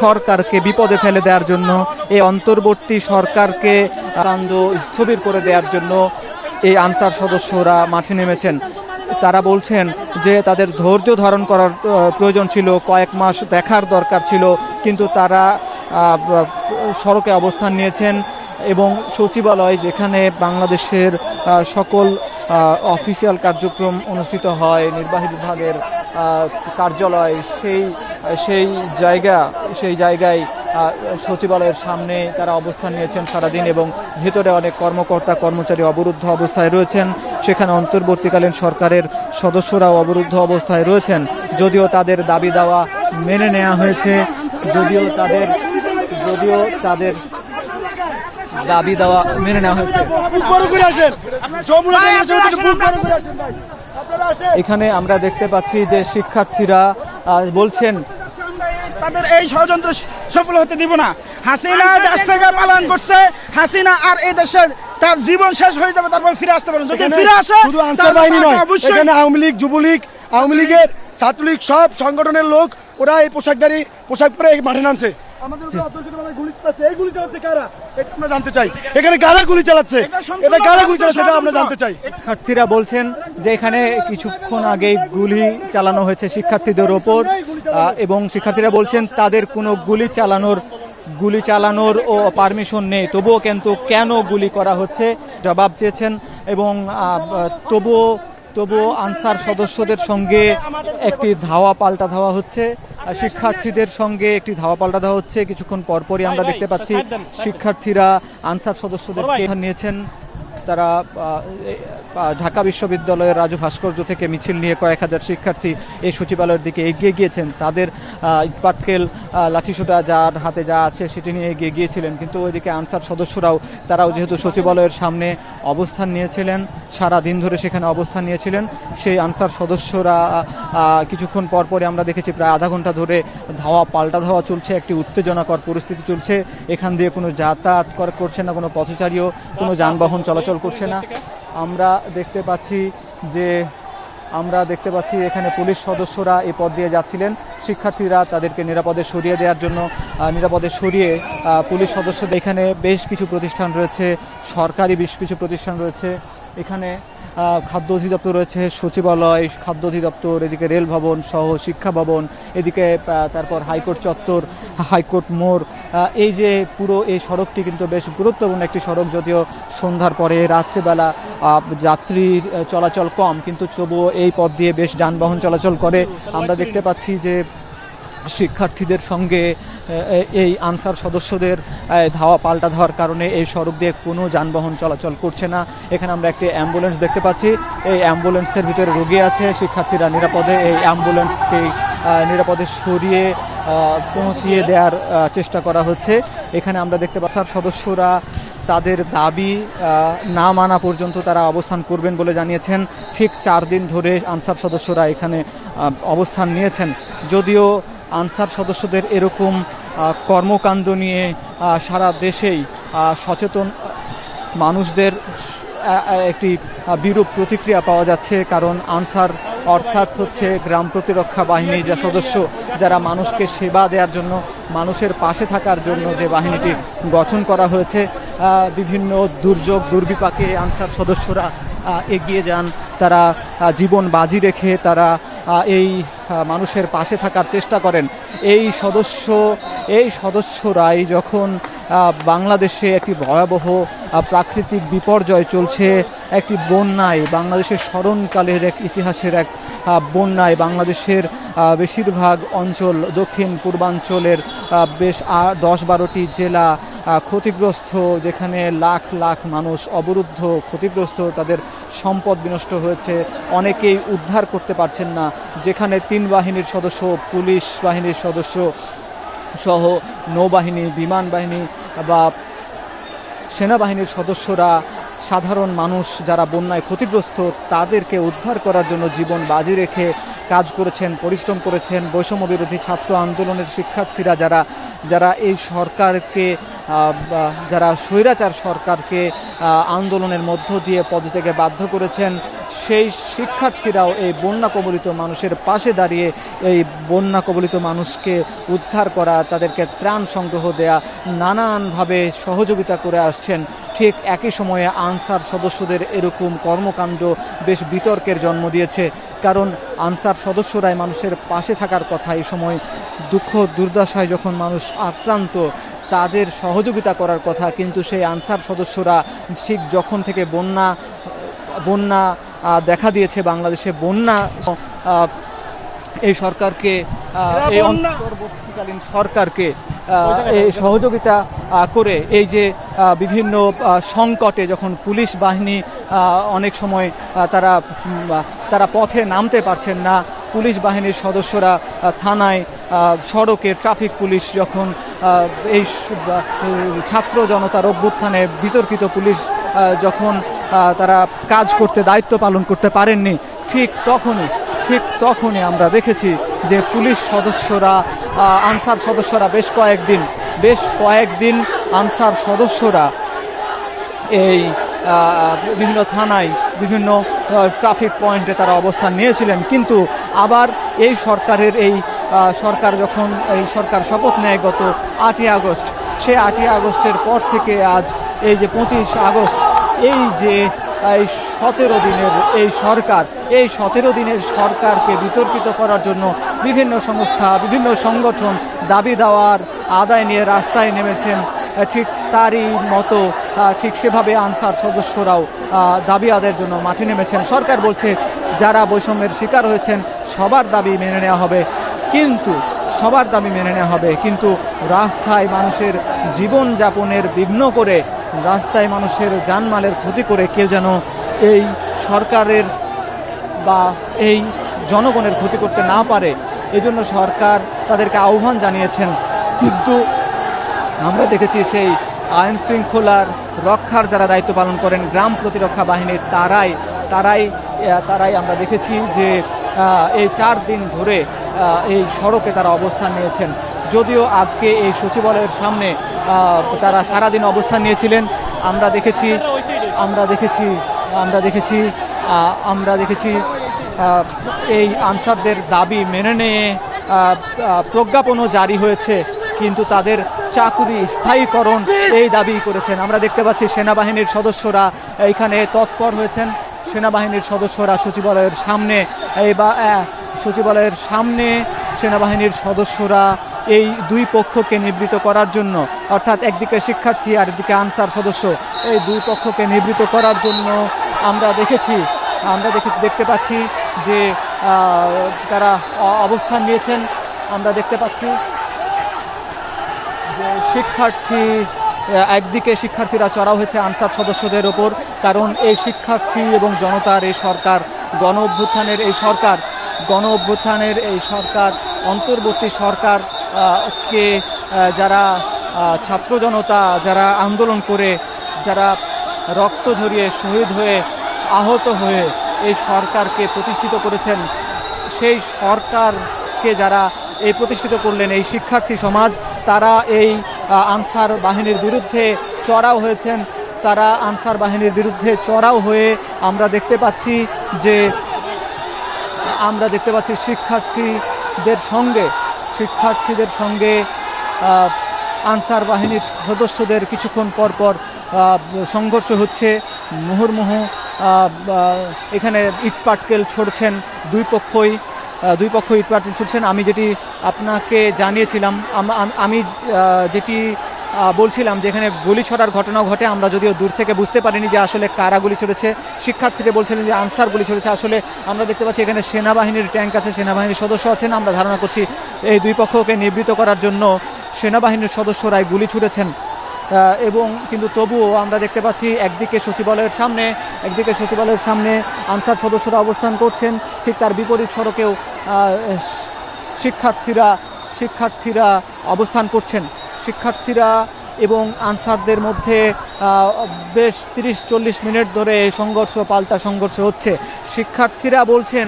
সরকারকে বিপদে ফেলে দেওয়ার জন্য, এই অন্তর্বর্তী সরকারকে কাণ্ড স্থবির করে দেওয়ার জন্য এই আনসার সদস্যরা মাঠে নেমেছেন। তারা বলছেন যে তাদের ধৈর্য ধারণ করার প্রয়োজন ছিল, কয়েক মাস দেখার দরকার ছিল, কিন্তু তারা সড়কে অবস্থান নিয়েছেন এবং সচিবালয়, যেখানে বাংলাদেশের সকল অফিসিয়াল কার্যক্রম অনুষ্ঠিত হয়, নির্বাহী বিভাগের কার্যালয়, সেই জায়গায় সচিবালয়ের সামনে তারা অবস্থান নিয়েছেন সারাদিন এবং ভেতরে অনেক কর্মকর্তা কর্মচারী অবরুদ্ধ অবস্থায় রয়েছেন। সেখানে অন্তর্বর্তীকালীন সরকারের সদস্যরাও অবরুদ্ধ অবস্থায় রয়েছেন। যদিও তাদের দাবি দাওয়া মেনে নেওয়া হয়েছে, যদিও তাদের দাবি দেওয়া মেনে নেওয়া হয়েছে। এখানে আমরা দেখতে পাচ্ছি যে শিক্ষার্থীরা বলছেন তাদের এই ষড়যন্ত্র সফল হতে দিব না। হাসিনা দেশ থেকে পালন করছে, হাসিনা আর এই দেশের তার জীবন শেষ হয়ে যাবে, তারপর ফিরে আসতে পারেন। যদি ফিরে আসে, শুধু আনসার বাহিনী নয়, এখানে আওয়ামী লীগ, যুবলীগ, আওয়ামী লীগের, ছাত্রলীগ সব সংগঠনের লোক ওরা এই পোশাক পরে মাঠে নামছে। আমাদের উপর অতর্কিতভাবে গুলি চালাচ্ছে। এই গুলি চালাচ্ছে কারা? এটা আমরা জানতে চাই। এখানে কারা গুলি চালাচ্ছে? এটা কারা গুলি চালাচ্ছে সেটা আমরা জানতে চাই। শিক্ষার্থীরা বলছেন যে এখানে কিছুক্ষণ আগেই গুলি চালানো হয়েছে শিক্ষার্থীদের ওপর, এবং শিক্ষার্থীরা বলছেন তাদের কোনো গুলি চালানোর ও পারমিশন নেই, তবুও কিন্তু কেন গুলি করা হচ্ছে জবাব চেয়েছেন। এবং তবুও আনসার সদস্যদের সঙ্গে একটি ধাওয়া পাল্টা ধাওয়া হচ্ছে, শিক্ষার্থীদের সঙ্গে একটি ধাওয়া পাল্টা ধাওয়া হচ্ছে। কিছুক্ষণ পরপরই আমরা দেখতে পাচ্ছি শিক্ষার্থীরা আনসার সদস্যদের নিয়েছেন। তারা ঢাকা বিশ্ববিদ্যালয়ের রাজু ভাস্কর্য থেকে মিছিল নিয়ে কয়েক হাজার শিক্ষার্থী এই সচিবালয়ের দিকে এগিয়ে গিয়েছেন। তাদের পাটকেল, লাঠিসোঁটা যার হাতে যা আছে সেটি নিয়ে এগিয়ে গিয়েছিলেন, কিন্তু ওইদিকে আনসার সদস্যরাও তারাও যেহেতু সচিবালয়ের সামনে অবস্থান নিয়েছিলেন, সারা দিন ধরে সেখানে অবস্থান নিয়েছিলেন, সেই আনসার সদস্যরা কিছুক্ষণ পরপরই আমরা দেখেছি প্রায় আধা ঘন্টা ধরে ধাওয়া পাল্টা ধাওয়া চলছে। একটি উত্তেজনাকর পরিস্থিতি চলছে। এখান দিয়ে কোনো যাতায়াত করছে না, কোনো পথচারীও, কোনো যানবাহন চলাচল করছে না। আমরা দেখতে পাচ্ছি এখানে পুলিশ সদস্যরা এই পথ দিয়ে যাচ্ছিলেন। শিক্ষার্থীরা তাদেরকে নিরাপদে সরিয়ে দেওয়ার জন্য পুলিশ সদস্যদের এখানে বেশ কিছু প্রতিষ্ঠান রয়েছে, সরকারি বেশ কিছু প্রতিষ্ঠান রয়েছে। এখানে খাদ্য অধিদপ্তর রয়েছে, সচিবালয়, খাদ্য অধিদপ্তর, এদিকে রেল ভবন সহ শিক্ষা ভবন, এদিকে তারপর হাইকোর্ট চত্বর, হাইকোর্ট মোড়। এই যে পুরো এই সড়কটি কিন্তু বেশ গুরুত্বপূর্ণ একটি সড়ক, যদিও সন্ধ্যার পরে রাত্রিবেলা যাত্রীর চলাচল কম, কিন্তু তবুও এই পথ দিয়ে বেশ যানবাহন চলাচল করে। আমরা দেখতে পাচ্ছি যে শিক্ষার্থীদের সঙ্গে এই আনসার সদস্যদের ধাওয়া পাল্টা ধাওয়ার কারণে এই সড়ক দিয়ে কোনো যানবাহন চলাচল করছে না। এখানে আমরা একটি অ্যাম্বুলেন্স দেখতে পাচ্ছি, এই অ্যাম্বুলেন্সের ভিতরে রোগী আছে। শিক্ষার্থীরা নিরাপদে এই অ্যাম্বুলেন্সকে নিরাপদে সরিয়ে পৌঁছিয়ে দেওয়ার চেষ্টা করা হচ্ছে। এখানে আমরা দেখতে পাচ্ছি সদস্যরা তাদের দাবি না মানা পর্যন্ত তারা অবস্থান করবেন বলে জানিয়েছেন। ঠিক 4 দিন ধরে আনসার সদস্যরা এখানে অবস্থান নিয়েছেন। যদিও আনসার সদস্যদের এরকম কর্মকাণ্ড নিয়ে সারা দেশেই সচেতন মানুষদের একটি বিরূপ প্রতিক্রিয়া পাওয়া যাচ্ছে, কারণ আনসার অর্থাৎ হচ্ছে গ্রাম প্রতিরক্ষা বাহিনী, যা সদস্য যারা মানুষকে সেবা দেওয়ার জন্য, মানুষের পাশে থাকার জন্য যে বাহিনীটি গঠন করা হয়েছে, বিভিন্ন দুর্যোগ দুর্বিপাকে আনসার সদস্যরা এগিয়ে যান। তারা জীবন বাজি রেখে তারা এই মানুষের পাশে থাকার চেষ্টা করেন। এই সদস্যরাই যখন বাংলাদেশে একটি ভয়াবহ প্রাকৃতিক বিপর্যয় চলছে, একটি বন্যায়, বাংলাদেশের স্মরণকালের ইতিহাসের এক বন্যায় বাংলাদেশের বেশিরভাগ অঞ্চল, দক্ষিণ পূর্বাঞ্চলের বেশ 10-12টি জেলা ক্ষতিগ্রস্ত, যেখানে লাখ লাখ মানুষ অবরুদ্ধ, ক্ষতিগ্রস্ত, তাদের সম্পদ বিনষ্ট হয়েছে, অনেকেই উদ্ধার করতে পারছেন না, যেখানে 3 বাহিনীর সদস্য, পুলিশ বাহিনীর সদস্য সহ নৌবাহিনী, বিমান বাহিনী বা সেনাবাহিনীর সদস্যরা সাধারণ মানুষ যারা বন্যায় ক্ষতিগ্রস্ত তাদেরকে উদ্ধার করার জন্য জীবন বাজি রেখে কাজ করেছেন, পরিশ্রম করেছেন। বৈষম্য বিরোধী ছাত্র আন্দোলনের শিক্ষার্থীরা যারা এই সরকারকে যারা স্বৈরাচার সরকারকে আন্দোলনের মধ্য দিয়ে পদত্যাগে বাধ্য করেছেন, সেই শিক্ষার্থীরাও এই বন্যা কবলিত মানুষের পাশে দাঁড়িয়ে এই বন্যা কবলিত মানুষকে উদ্ধার করা, তাদেরকে ত্রাণ সংগ্রহ দেয়া, নানানভাবে সহযোগিতা করে আসছেন। ঠিক একই সময়ে আনসার সদস্যদের এরকম কর্মকাণ্ড বেশ বিতর্কের জন্ম দিয়েছে, কারণ আনসার সদস্যরাই মানুষের পাশে থাকার কথা। এই সময় দুঃখ দুর্দশায় যখন মানুষ আক্রান্ত, তাদের সহযোগিতা করার কথা, কিন্তু সেই আনসার সদস্যরা ঠিক যখন থেকে বন্যা দেখা দিয়েছে বাংলাদেশে, বন্যা এই সরকারকে, এই অন্তর্বর্তীকালীন সরকারকে এই সহযোগিতা করে এই যে বিভিন্ন সংকটে যখন পুলিশ বাহিনী অনেক সময় তারা পথে নামতে পারছেন না, পুলিশ বাহিনীর সদস্যরা থানায়, সড়কে ট্রাফিক পুলিশ যখন এই ছাত্র জনতার অভ্যুত্থানে বিতর্কিত পুলিশ যখন তারা কাজ করতে, দায়িত্ব পালন করতে পারেননি, ঠিক তখনই আমরা দেখেছি যে পুলিশ সদস্যরা, আনসার সদস্যরা বেশ কয়েকদিন আনসার সদস্যরা এই বিভিন্ন থানায়, বিভিন্ন ট্রাফিক পয়েন্টে তারা অবস্থান নিয়েছিলেন। কিন্তু আবার এই সরকার যখন এই সরকার শপথ নেয় গত 8ই আগস্ট, সেই 8ই আগস্টের পর থেকে আজ এই যে 25 আগস্ট, এই যে 17 দিনের এই 17 দিনের সরকারকে বিতর্কিত করার জন্য বিভিন্ন সংস্থা, বিভিন্ন সংগঠন দাবি দেওয়ার আদায় নিয়ে রাস্তায় নেমেছেন। ঠিক তারই মতো ঠিক সেভাবে আনসার সদস্যরাও দাবি আদায়ের জন্য মাঠে নেমেছেন। সরকার বলছে যারা বৈষম্যের শিকার হয়েছেন সবার দাবি মেনে নেওয়া হবে, কিন্তু রাস্তায় মানুষের জীবনযাপনের বিঘ্ন করে, রাস্তায় মানুষের জানমালের ক্ষতি করে কেউ যেন এই সরকারের বা এই জনগণের ক্ষতি করতে না পারে, এজন্য সরকার তাদেরকে আহ্বান জানিয়েছেন। কিন্তু আমরা দেখেছি সেই আইন শৃঙ্খলার রক্ষার যারা দায়িত্ব পালন করেন, গ্রাম প্রতিরক্ষা বাহিনীর তারাই আমরা দেখেছি যে এই 4 দিন ধরে এই সড়কে তারা অবস্থান নিয়েছেন। যদিও আজকে এই সচিবালয়ের সামনে তারা সারাদিন অবস্থান নিয়েছিলেন। আমরা দেখেছি এই আনসারদের দাবি মেনে নিয়ে প্রজ্ঞাপনও জারি হয়েছে, কিন্তু তাদের চাকুরি স্থায়ীকরণ এই দাবি করেছেন। আমরা দেখতে পাচ্ছি সেনাবাহিনীর সদস্যরা এইখানে তৎপর হয়েছেন। সেনাবাহিনীর সদস্যরা সচিবালয়ের সামনে সেনাবাহিনীর সদস্যরা এই দুই পক্ষকে নিবৃত করার জন্য, অর্থাৎ একদিকে শিক্ষার্থী আর একদিকে আনসার সদস্য, এই দুই পক্ষকে নিবৃত করার জন্য আমরা দেখতে পাচ্ছি যে তারা অবস্থান নিয়েছেন। আমরা দেখতে পাচ্ছি যে একদিকে শিক্ষার্থীরা চড়াও হয়েছে আনসার সদস্যদের ওপর, কারণ এই শিক্ষার্থী এবং জনতার এই সরকার, গণ অভ্যুত্থানের এই সরকার, অন্তর্বর্তী সরকার কে যারা ছাত্র জনতা, যারা আন্দোলন করে, যারা রক্ত ঝরিয়ে, শহীদ হয়ে, আহত হয়ে এই সরকারকে প্রতিষ্ঠিত করেছেন, সেই সরকারকে যারা প্রতিষ্ঠিত করলেন এই শিক্ষার্থী সমাজ, তারা এই আনসার বাহিনীর বিরুদ্ধে চড়াও হয়েছেন। তারা আনসার বাহিনীর বিরুদ্ধে চড়াও হয়ে আমরা দেখতে পাচ্ছি শিক্ষার্থীদের সঙ্গে আনসার বাহিনীর সদস্যদের কিছুক্ষণ পর সংঘর্ষ হচ্ছে, মুহুর্মুহু এখানে ইটপাটকেল ছড়ছেন, দুই পক্ষ ইটপাটকেল ছড়ছেন। আমি যেটি আপনাকে জানিয়েছিলাম, আমি যেটি বলছিলাম যে এখানে গুলি ছড়ার ঘটনাও ঘটে। আমরা যদিও দূর থেকে বুঝতে পারিনি যে আসলে কারা গুলি ছড়েছে। শিক্ষার্থীরা বলছিলেন যে আনসার গুলি ছড়েছে। আসলে আমরা দেখতে পাচ্ছি এখানে সেনাবাহিনীর ট্যাঙ্ক আছে, সেনাবাহিনীর সদস্য আছেন। আমরা ধারণা করছি এই দুই পক্ষকে নিবৃত করার জন্য সেনাবাহিনীর সদস্যরাই গুলি ছুড়েছেন। এবং কিন্তু তবুও আমরা দেখতে পাচ্ছি একদিকে সচিবালয়ের সামনে আনসার সদস্যরা অবস্থান করছেন, ঠিক তার বিপরীত সড়কেও শিক্ষার্থীরা অবস্থান করছেন। শিক্ষার্থীরা এবং আনসারদের মধ্যে বেশ 30-40 মিনিট ধরে পাল্টা সংঘর্ষ হচ্ছে। শিক্ষার্থীরা বলছেন